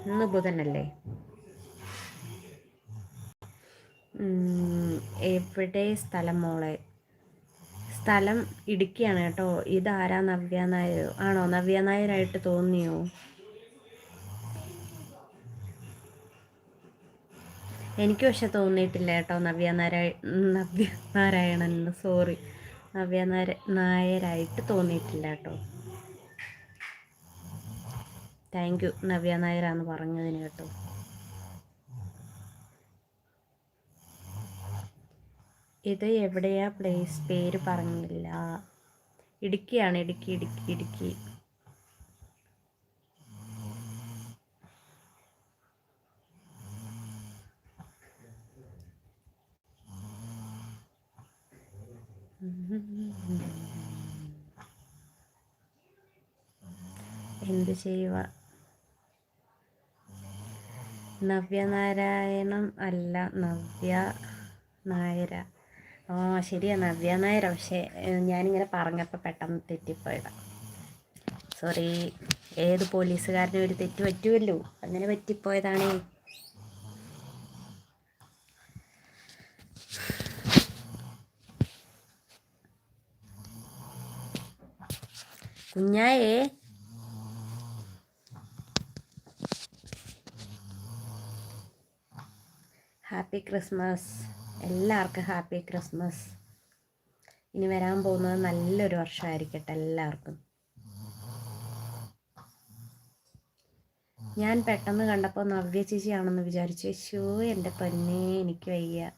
ഇന്ന് ബുധനല്ലേ? എവിടെ സ്ഥലം മോളെ? സ്ഥലം ഇടുക്കിയാണ് കേട്ടോ. ഇതാരാ? നവ്യ നായർ ആണോ? നവ്യ നായരായിട്ട് തോന്നിയോ? എനിക്ക് പക്ഷെ തോന്നിയിട്ടില്ല കേട്ടോ നവ്യ നാരായണൻ, സോറി, നവ്യ നായരായിട്ട് തോന്നിയിട്ടില്ല കേട്ടോ. താങ്ക് യു നവ്യ നായരാന്ന് പറഞ്ഞതിന് കേട്ടോ. ഇത് എവിടെയാ പ്ലേസ്? പേര് പറഞ്ഞില്ല. ഇടുക്കിയാണ്, ഇടുക്കി ഇടുക്കി ഇടുക്കി. എന്ത് ചെയ്യുക? നവ്യ നാരായണം അല്ല, നവ്യ നായര. ആ ശരിയാ, നവ്യ നായര. പക്ഷേ ഞാനിങ്ങനെ പറഞ്ഞപ്പോൾ പെട്ടെന്ന് തെറ്റിപ്പോയതാണ്. സോറി. ഏത് പോലീസുകാരനും ഒരു തെറ്റ് പറ്റുമല്ലോ, അങ്ങനെ പറ്റിപ്പോയതാണേ. കുഞ്ഞായേ, ഹാപ്പി ക്രിസ്മസ്. എല്ലാവർക്കും ഹാപ്പി ക്രിസ്മസ്. ഇനി വരാൻ പോകുന്നത് നല്ലൊരു വർഷമായിരിക്കട്ടെ എല്ലാവർക്കും. ഞാൻ പെട്ടെന്ന് കണ്ടപ്പോൾ നവ്യ ചേച്ചിയാണെന്ന് വിചാരിച്ചു. ശോ, എൻ്റെ പൊന്നേ, എനിക്ക് വയ്യ.